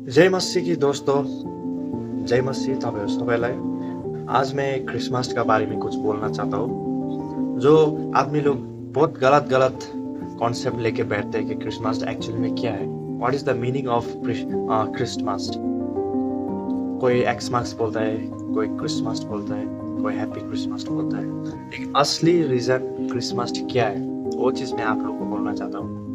जय मसीह की दोस्तों, जय मसीह तपाईहरु सबैलाई। आज मैं क्रिसमस का बारे में कुछ बोलना चाहता हूँ। जो आदमी लोग बहुत गलत कॉन्सेप्ट लेके बैठते हैं कि क्रिसमस एक्चुअली में क्या है। What is the meaning of Christmas. कोई एक्समस बोलता है, कोई क्रिसमस बोलता है, कोई हैप्पी क्रिसमस बोलता है, लेकिन असली रीजन क्रिसमस क्या है वो चीज मैं आप लोगों को बोलना चाहता हूँ।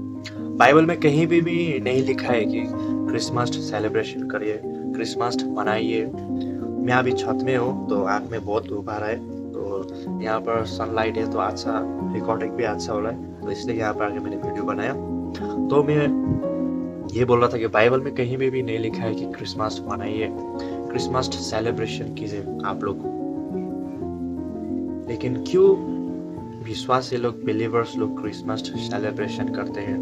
बाइबल में कहीं भी नहीं लिखा है कि क्रिसमस सेलिब्रेशन करिए, क्रिसमस मनाइए। मैं अभी छत में हूँ तो आँख में बहुत धूप आ रहा है, तो यहाँ पर सनलाइट है तो अच्छा रिकॉर्डिंग भी अच्छा हो रहा है, तो इसलिए यहाँ पर आके मैंने वीडियो बनाया। तो मैं ये बोल रहा था कि बाइबल में कहीं भी नहीं लिखा है कि क्रिसमस मनाइए, क्रिसमस सेलिब्रेशन कीजिए आप लोग। लेकिन क्यों विश्वासी लोग, बिलीवर्स लोग क्रिसमस सेलिब्रेशन करते हैं,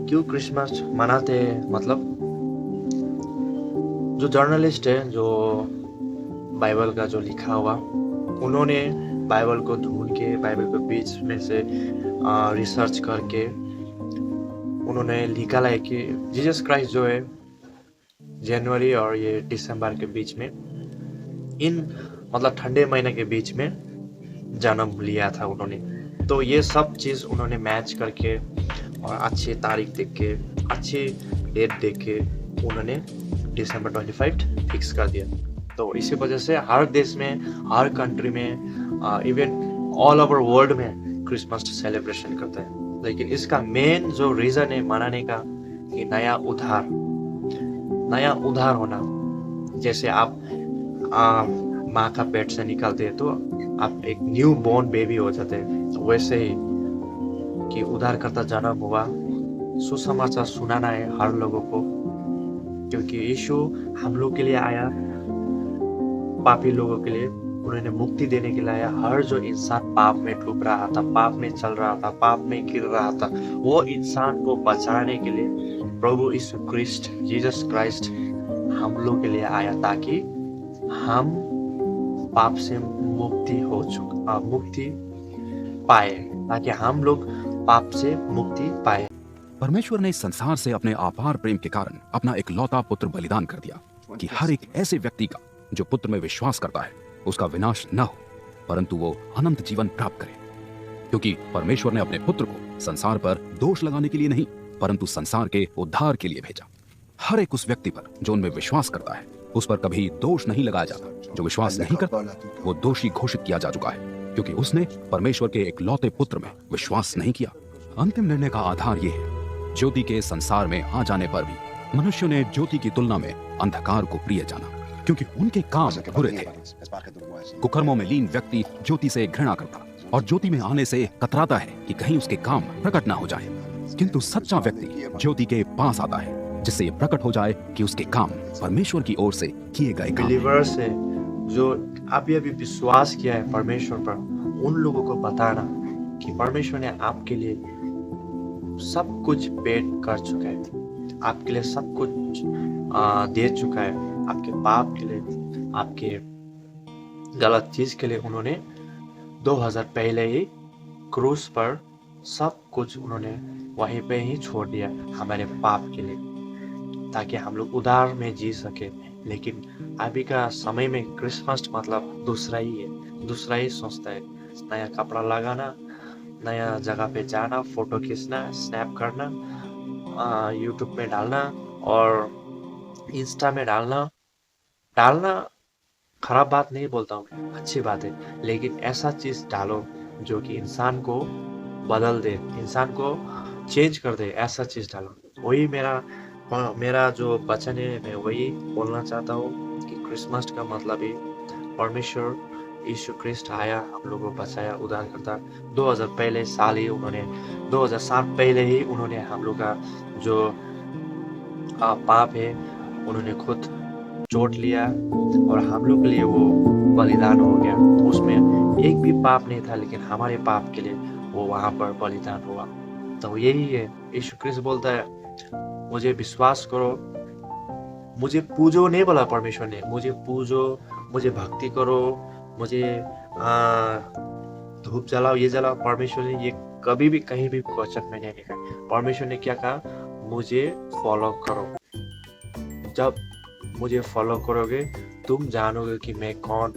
क्यों क्रिसमस मनाते हैं? मतलब जो जर्नलिस्ट है, जो बाइबल का जो लिखा हुआ, उन्होंने बाइबल को ढूंढ के, बाइबल के बीच में से रिसर्च करके उन्होंने निकाला है कि जीसस क्राइस्ट जो है जनवरी और ये दिसंबर के बीच में, इन मतलब ठंडे महीने के बीच में जन्म लिया था उन्होंने। तो ये सब चीज़ उन्होंने मैच करके और अच्छी तारीख देख के, अच्छी डेट देख के उन्होंने दिसंबर 25 फिक्स कर दिया। तो इसी वजह से हर देश में, हर कंट्री में, इवन ऑल ओवर वर्ल्ड में क्रिसमस सेलिब्रेशन करते हैं। लेकिन इसका मेन जो रीज़न है मनाने का, कि नया उद्धार होना। जैसे आप माँ का पेट से निकलते हैं तो आप एक न्यू बॉर्न बेबी हो जाते हैं, वैसे ही कि उद्धारकर्ता जन्म हुआ। सुसमाचार सुनाना है हर लोगों को, क्योंकि यीशु हम लोग के लिए आया, पापी लोगों के लिए उन्होंने मुक्ति देने के लिए आया। हर जो इंसान पाप में डूब रहा था, पाप में चल रहा था, पाप में गिर रहा था, वो इंसान को बचाने के लिए प्रभु यीशु क्रिस्ट, जीसस क्राइस्ट हम लोग के लिए आया, ताकि हम पाप से मुक्ति पाए, ताकि हम लोग पाप से मुक्ति पाए। परमेश्वर ने इस संसार से अपने अपार प्रेम के कारण अपना इकलौता पुत्र बलिदान कर दिया, कि हर एक ऐसे व्यक्ति का जो पुत्र में विश्वास करता है उसका विनाश न हो, परंतु वो अनंत जीवन प्राप्त करे। क्योंकि परमेश्वर ने अपने पुत्र को संसार पर दोष लगाने के लिए नहीं, परंतु संसार के उद्धार के लिए भेजा। हर एक उस व्यक्ति पर जो उनमें विश्वास करता है, उस पर कभी दोष नहीं लगाया जाता। जो विश्वास नहीं करता वो दोषी घोषित किया जा चुका है, क्योंकि उसने परमेश्वर के इकलौते पुत्र में विश्वास नहीं किया। अंतिम निर्णय का आधार ये है, ज्योति के संसार में आ जाने पर भी मनुष्यों ने ज्योति की तुलना में अंधकार को प्रिय जाना, क्योंकि उनके काम बुरे थे। कुकर्मों में लीन व्यक्ति ज्योति से घृणा करता और ज्योति में आने से कतराता है कि कहीं उसके काम प्रकट ना हो जाए। किंतु सच्चा व्यक्ति ज्योति के पास आता है, जिससे ये प्रकट हो जाए कि उसके काम परमेश्वर की ओर से किए गए काम। बिलीवर्स है जो अभी विश्वास किया है परमेश्वर पर, उन लोगों को बताना कि परमेश्वर ने आपके लिए सब कुछ पेड कर चुका है, आपके लिए सब कुछ दे चुका है। आपके पाप के लिए, आपके गलत चीज के लिए उन्होंने 2000 पहले ही क्रूस पर सब कुछ उन्होंने वहीं पे ही छोड़ दिया हमारे पाप के लिए, ताकि हम लोग उद्धार में जी सके। लेकिन अभी का समय में क्रिसमस मतलब दूसरा ही है, दूसरा ही सोचता है। नया कपड़ा लगाना, नया जगह पे जाना, फोटो खींचना, स्नैप करना, यूट्यूब में डालना और इंस्टा में डालना खराब बात नहीं बोलता हूँ, अच्छी बात है। लेकिन ऐसा चीज डालो जो कि इंसान को बदल दे, इंसान को चेंज कर दे, ऐसा चीज डालो। वही मेरा जो वचन है, मैं वही बोलना चाहता हूँ कि क्रिसमस का मतलब ही परमेश्वर यीशु क्रिस्ट आया, हम लोगों को बचाया, उद्धार करता। 2000 पहले साल ही उन्होंने 2007 पहले ही उन्होंने हम लोग का जो पाप है उन्होंने खुद चोट लिया और हम लोग के लिए वो बलिदान हो गया। उसमें एक भी पाप नहीं था, लेकिन हमारे पाप के लिए वो वहां पर बलिदान हुआ। तो यही है, यीशु क्रिस्ट बोलता है मुझे विश्वास करो, मुझे पूजो नहीं बोला परमेश्वर ने, मुझे पूजो, मुझे भक्ति करो, मुझे धूप जलाओ, ये जलाओ। परमेश्वर ने ये कभी भी कहीं भी वचन में नहीं लिखा। परमेश्वर ने क्या कहा? मुझे फॉलो करो। जब मुझे फॉलो करोगे तुम जानोगे कि मैं कौन,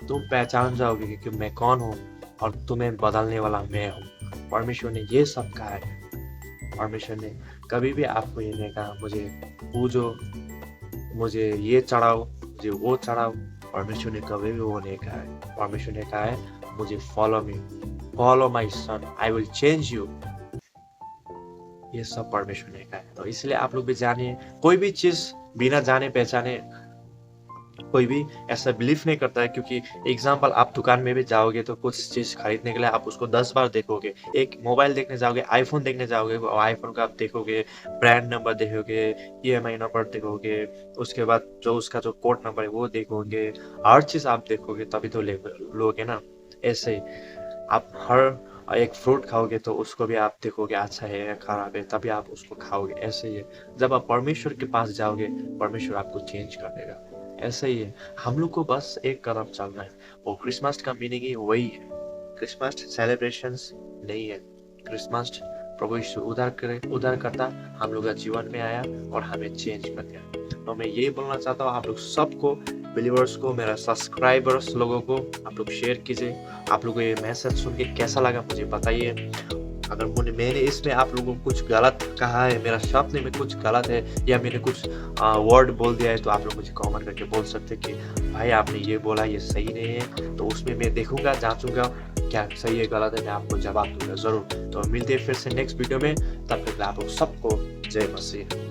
तुम पहचान जाओगे कि मैं कौन हूँ और तुम्हें बदलने वाला मैं हूँ। परमेश्वर ने ये सब कहा है। परमेश्वर ने कभी भी आपको ये नहीं कहा मुझे पूजो, मुझे ये चढ़ाओ, मुझे वो चढ़ाओ। परमेश्वर ने कभी भी वो नहीं कहा है। परमेश्वर ने कहा है मुझे follow me, follow my son, I will change you. ये सब परमेश्वर ने कहा है। तो इसलिए आप लोग भी जानिए, कोई भी चीज बिना जाने पहचाने कोई भी ऐसा बिलीव नहीं करता है। क्योंकि एग्जाम्पल, आप दुकान में भी जाओगे तो कुछ चीज खरीदने के लिए आप उसको 10 बार देखोगे। एक मोबाइल देखने जाओगे, आईफोन देखने जाओगे, आईफोन का आप देखोगे, ब्रांड नंबर देखोगे, EMI नंबर देखोगे, उसके बाद जो उसका जो कोड नंबर है वो देखोगे, हर चीज आप देखोगे तभी तो लोगे ना। ऐसे ही आप हर एक फ्रूट खाओगे तो उसको भी आप देखोगे अच्छा है या खराब है, तभी आप उसको खाओगे। ऐसे ही है, जब आप परमेश्वर के पास जाओगे परमेश्वर आपको चेंज कर देगा। ऐसा ही है, हम लोग को बस एक कदम चलना है। वो क्रिसमस का मीनिंग ही वही है। क्रिसमस सेलिब्रेशंस नहीं है। क्रिसमस प्रभु यीशु उद्धारकर्ता हम लोग का जीवन में आया और हमें चेंज कर दिया। तो मैं ये बोलना चाहता हूँ आप लोग सबको, बिलीवर्स को, मेरा सब्सक्राइबर्स लोगों को, आप लोग शेयर कीजिए। आप लोगों को ये मैसेज सुन के कैसा लगा मुझे बताइए। अगर मैंने इसमें आप लोगों को कुछ गलत कहा है, मेरा शब्द में कुछ गलत है या मैंने कुछ वर्ड बोल दिया है तो आप लोग मुझे कमेंट करके बोल सकते हैं कि भाई आपने ये बोला ये सही नहीं है। तो उसमें मैं देखूंगा, जांचूंगा क्या सही है गलत है, मैं आपको जवाब दूंगा जरूर। तो मिलते हैं फिर से नेक्स्ट वीडियो में। तब तक आप लोग सबको जय मसीह।